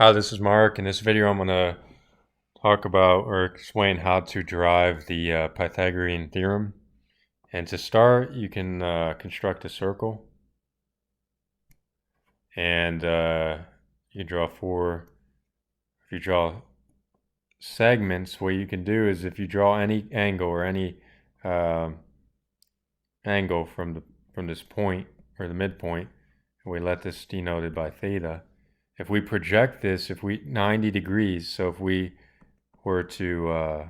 Hi, this is Mark. In this video, I'm going to talk about or explain how to derive the Pythagorean theorem. And to start, you can construct a circle. And you can draw if you draw segments, what you can do is if you draw any angle or any uh, angle from this point or the midpoint, and we let this denoted by theta. If we project this, 90 degrees, so if we were to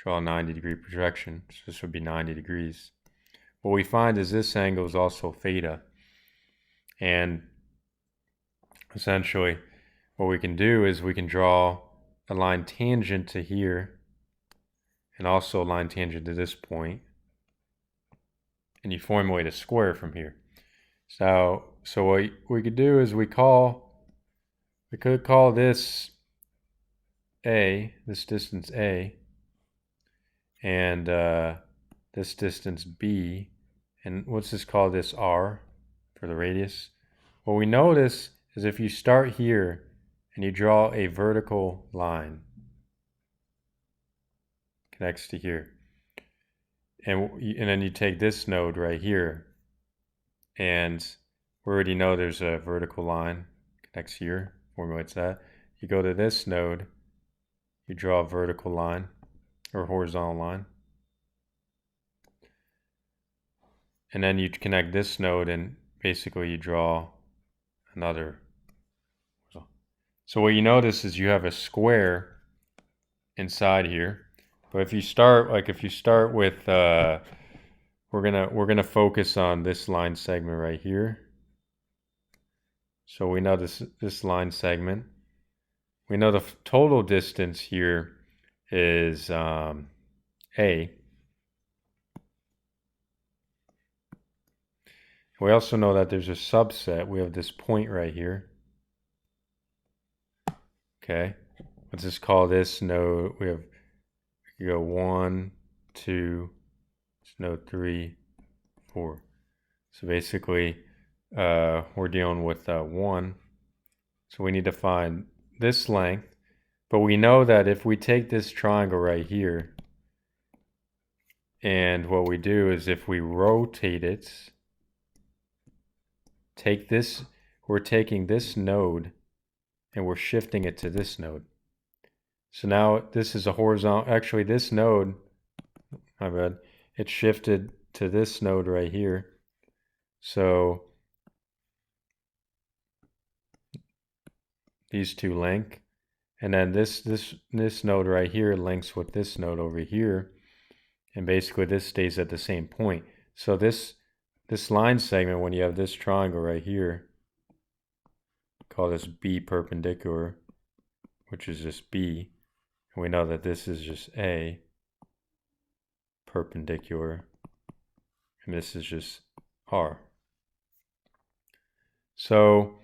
draw a 90-degree projection, so this would be 90 degrees. What we find is this angle is also theta. And essentially, what we can do is we can draw a line tangent to here and also a line tangent to this point, and you formulate a square from here. So what we could do is we could call this A, this distance A, and this distance B, and let's just call this R for the radius. What we notice is if you start here and you draw a vertical line, connects to here, and then you take this node right here, and we already know there's a vertical line connects here, formulates that. You go to this node, you draw a vertical line or horizontal line, and then you connect this node and basically you draw another. So what you notice is you have a square inside here. But if you start with we're gonna focus on this line segment right here. So we know this line segment. We know the total distance here is A. We also know that there's a subset. We have this point right here. Okay, let's just call this node. We go 1, 2, node 3, 4. So basically, we're dealing with 1. So we need to find this length. But we know that if we take this triangle right here, and what we do is if we rotate it, we're taking this node and we're shifting it to this node. So now this is a horizontal, actually this node, my bad, it's shifted to this node right here. So these two link, and then this node right here links with this node over here, and basically this stays at the same point. So this line segment, when you have this triangle right here, call this B perpendicular, which is just B, and we know that this is just A perpendicular, and this is just R. So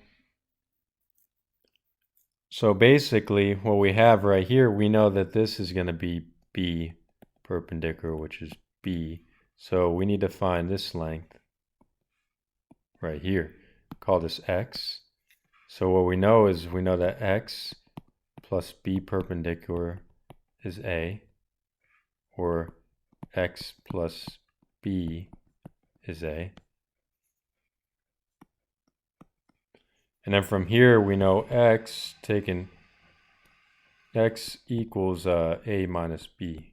basically what we have right here, we know that this is going to be B perpendicular, which is B. So we need to find this length right here. Call this X. So what we know is we know that X plus B perpendicular is A, or X plus B is A. And then from here we know X equals A minus B.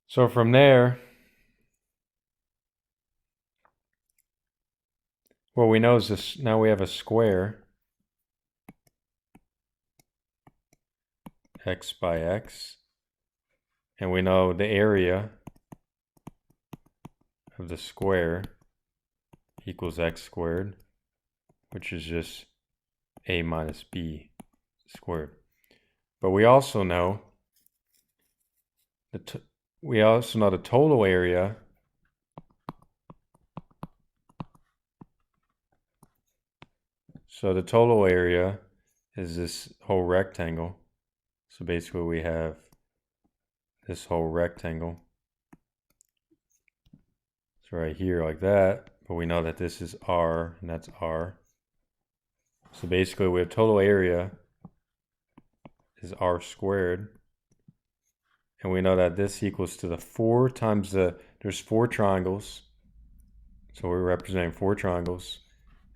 So from there, what we know is this, now we have a square, X by X, and we know the area of the square equals X squared, which is just A minus B squared. But we also know the total area So the total area is this whole rectangle. So basically we have this whole rectangle. So right here like that, but we know that this is R and that's R. So basically we have total area is r squared. And we know that this equals to the 4 times there's 4 triangles. So we're representing 4 triangles.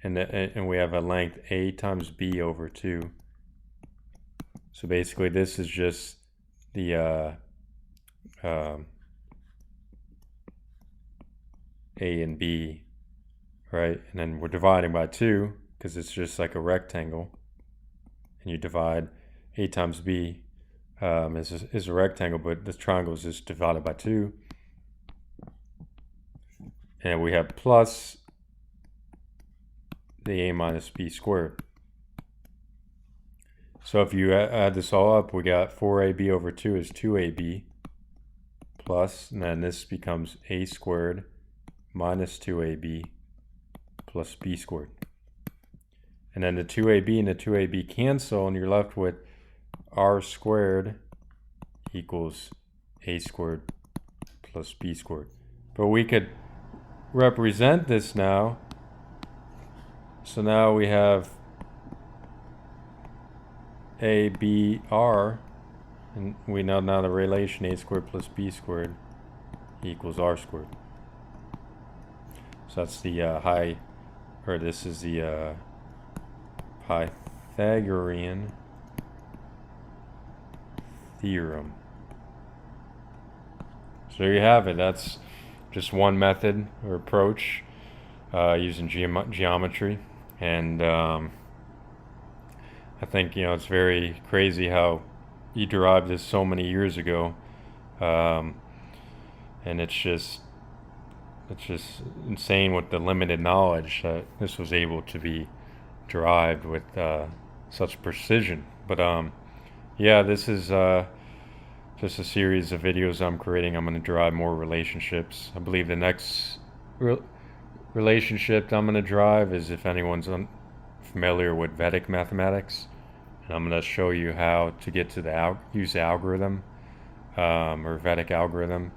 And we have a length a times b over 2. So basically this is just the a and b, right? And then we're dividing by 2 because it's just like a rectangle. And you divide a times b is a rectangle, but the triangle is just divided by 2. And we have plus the a minus b squared. So if you add this all up, we got 4ab over 2 is 2ab plus, and then this becomes a squared minus 2ab plus b squared. And then the 2ab and the 2ab cancel, and you're left with r squared equals a squared plus b squared. But we could represent this now. So now we have a, b, r, and we know now the relation a squared plus b squared equals r squared. So that's the this is the Pythagorean Theorem. So there you have it. That's just one method or approach using geometry. And I think, it's very crazy how you derived this so many years ago. And it's just insane with the limited knowledge that this was able to be derived with such precision. But yeah, this is just a series of videos I'm creating. I'm going to derive more relationships. I believe the next relationship I'm going to derive is, if anyone's familiar with Vedic mathematics, and I'm going to show you how to get to use the algorithm, or Vedic algorithm,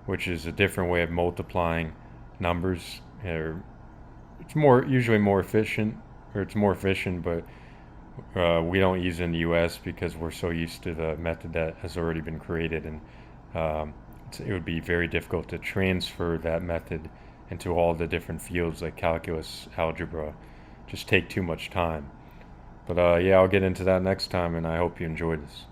which is a different way of multiplying numbers. It's usually more efficient, but we don't use it in the US because we're so used to the method that has already been created, and it would be very difficult to transfer that method into all the different fields like calculus, algebra. Just take too much time. But yeah, I'll get into that next time, and I hope you enjoyed this.